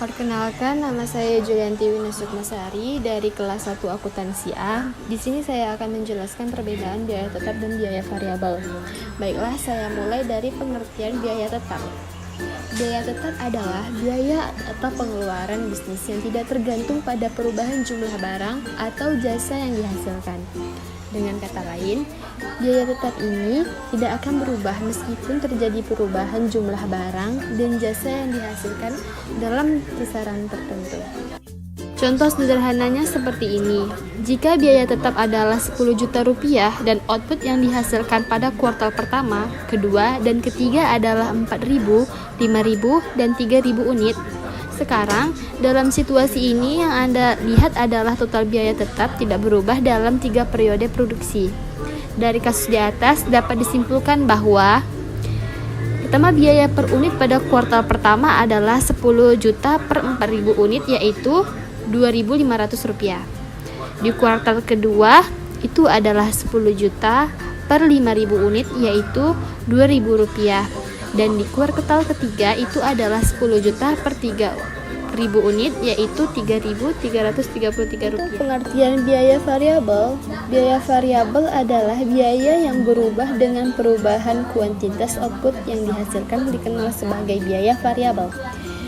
Perkenalkan, nama saya Julianti Winasukmasari dari kelas 1 Akuntansi A. Di sini saya akan menjelaskan perbedaan biaya tetap dan biaya variabel. Baiklah, saya mulai dari pengertian biaya tetap. Biaya tetap adalah biaya atau pengeluaran bisnis yang tidak tergantung pada perubahan jumlah barang atau jasa yang dihasilkan. Dengan kata lain, biaya tetap ini tidak akan berubah meskipun terjadi perubahan jumlah barang dan jasa yang dihasilkan dalam kisaran tertentu. Contoh sederhananya seperti ini. Jika biaya tetap adalah 10 juta rupiah dan output yang dihasilkan pada kuartal pertama, kedua, dan ketiga adalah 4.000, 5.000, dan 3.000 unit. Sekarang, dalam situasi ini yang Anda lihat adalah total biaya tetap tidak berubah dalam 3 periode produksi. Dari kasus di atas dapat disimpulkan bahwa pertama, biaya per unit pada kuartal pertama adalah 10 juta per 4.000 unit, yaitu Rp2.500. Di kuartal kedua itu adalah 10 juta per 5.000 unit, yaitu Rp2.000. Dan di kuartal ketiga itu adalah 10 juta per 3.000 unit, yaitu Rp3.333. Pengertian biaya variabel. Biaya variabel adalah biaya yang berubah dengan perubahan kuantitas output yang dihasilkan dikenal sebagai biaya variabel.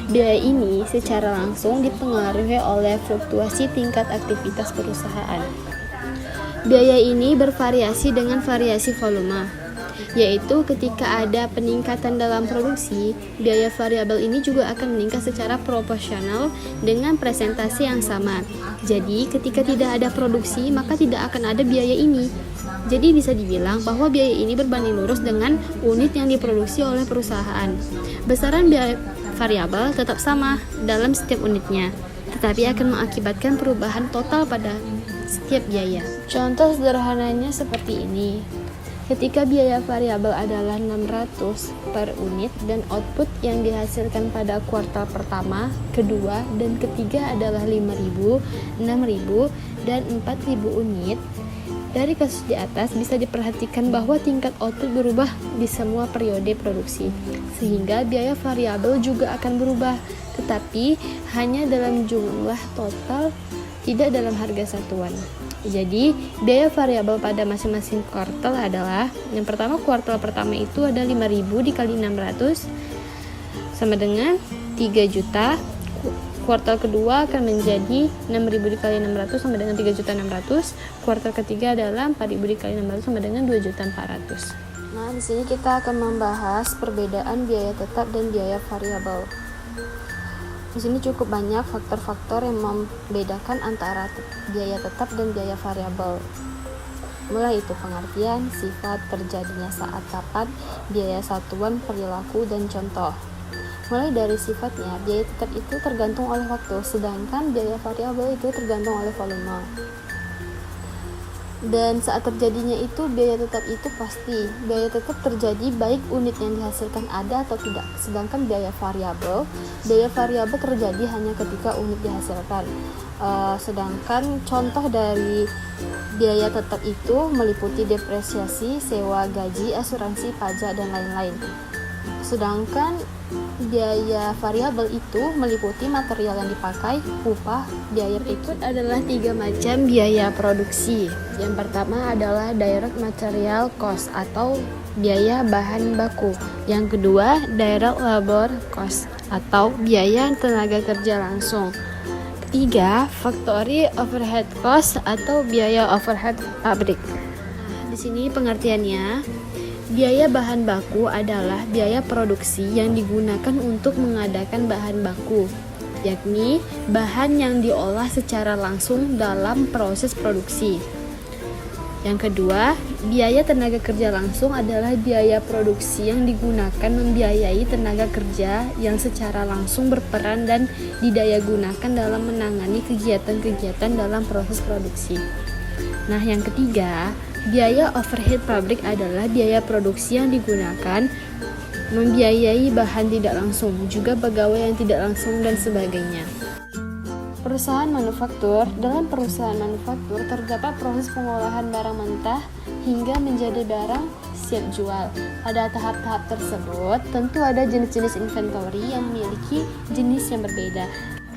Biaya ini secara langsung dipengaruhi oleh fluktuasi tingkat aktivitas perusahaan. Biaya ini bervariasi dengan variasi volume, yaitu ketika ada peningkatan dalam produksi, biaya variabel ini juga akan meningkat secara proporsional dengan presentasi yang sama. Jadi, ketika tidak ada produksi, maka tidak akan ada biaya ini. Jadi, bisa dibilang bahwa biaya ini berbanding lurus dengan unit yang diproduksi oleh perusahaan. Besaran biaya variabel tetap sama dalam setiap unitnya, tetapi akan mengakibatkan perubahan total pada setiap biaya. Contoh sederhananya seperti ini. Ketika biaya variabel adalah 600 per unit dan output yang dihasilkan pada kuartal pertama, kedua, dan ketiga adalah 5.000, 6.000, dan 4.000 unit, dari kasus di atas bisa diperhatikan bahwa tingkat output berubah di semua periode produksi, sehingga biaya variabel juga akan berubah, tetapi hanya dalam jumlah total, tidak dalam harga satuan. Jadi, biaya variabel pada masing-masing kuartal adalah, yang pertama, kuartal pertama itu ada 5.000 dikali 600 sama dengan 3 juta. Kuartal kedua akan menjadi 6.000 dikali 600 sama dengan 3.600.000. Kuartal ketiga adalah 4.000 dikali 600 sama dengan 2.400.000. Nah, di sini kita akan membahas perbedaan biaya tetap dan biaya variabel. Di sini cukup banyak faktor-faktor yang membedakan antara biaya tetap dan biaya variabel. Mulai itu pengertian, sifat, terjadinya saat kapan, biaya satuan, perilaku, dan contoh. Mulai dari sifatnya, biaya tetap itu tergantung oleh waktu, sedangkan biaya variabel itu tergantung oleh volume. Dan saat terjadinya itu, biaya tetap itu pasti. Biaya tetap terjadi baik unit yang dihasilkan ada atau tidak. Sedangkan biaya variabel terjadi hanya ketika unit dihasilkan. Sedangkan contoh dari biaya tetap itu meliputi depresiasi, sewa, gaji, asuransi, pajak, dan lain-lain. Sedangkan biaya variabel itu meliputi material yang dipakai, upah, biaya berikut adalah 3 macam biaya produksi. Yang pertama adalah direct material cost atau biaya bahan baku. Yang kedua, direct labor cost atau biaya tenaga kerja langsung. Ketiga, factory overhead cost atau biaya overhead pabrik. Di sini pengertiannya, biaya bahan baku adalah biaya produksi yang digunakan untuk mengadakan bahan baku, yakni bahan yang diolah secara langsung dalam proses produksi. Yang kedua, biaya tenaga kerja langsung adalah biaya produksi yang digunakan membiayai tenaga kerja yang secara langsung berperan dan didayagunakan dalam menangani kegiatan-kegiatan dalam proses produksi. Nah, yang ketiga, biaya overhead pabrik adalah biaya produksi yang digunakan membiayai bahan tidak langsung, juga pegawai yang tidak langsung, dan sebagainya. Perusahaan manufaktur. Dalam perusahaan manufaktur terdapat proses pengolahan barang mentah hingga menjadi barang siap jual. Pada tahap-tahap tersebut, tentu ada jenis-jenis inventory yang memiliki jenis yang berbeda.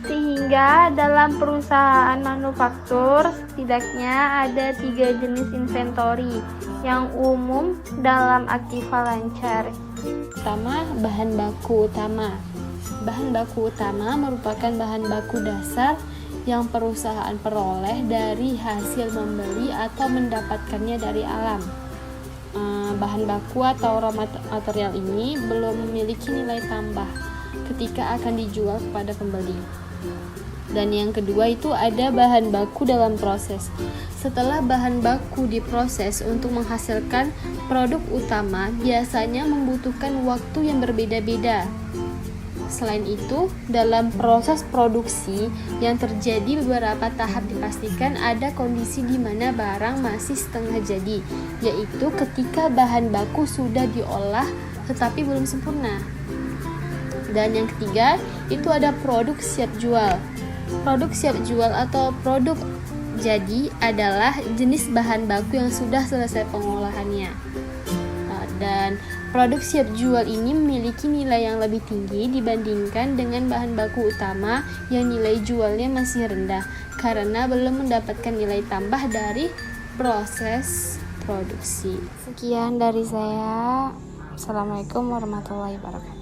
Sehingga dalam perusahaan manufaktur setidaknya ada 3 jenis inventory yang umum dalam aktiva lancar. Pertama, bahan baku utama. Bahan baku utama merupakan bahan baku dasar yang perusahaan peroleh dari hasil membeli atau mendapatkannya dari alam. Bahan baku atau raw material ini belum memiliki nilai tambah ketika akan dijual kepada pembeli. Dan yang kedua itu ada bahan baku dalam proses. Setelah bahan baku diproses untuk menghasilkan produk utama, biasanya membutuhkan waktu yang berbeda-beda. Selain itu, dalam proses produksi yang terjadi beberapa tahap dipastikan ada kondisi di mana barang masih setengah jadi, yaitu ketika bahan baku sudah diolah tetapi belum sempurna. Dan yang ketiga, itu ada produk siap jual. Produk siap jual atau produk jadi adalah jenis bahan baku yang sudah selesai pengolahannya. Dan produk siap jual ini memiliki nilai yang lebih tinggi dibandingkan dengan bahan baku utama yang nilai jualnya masih rendah karena belum mendapatkan nilai tambah dari proses produksi. Sekian dari saya. Assalamualaikum warahmatullahi wabarakatuh.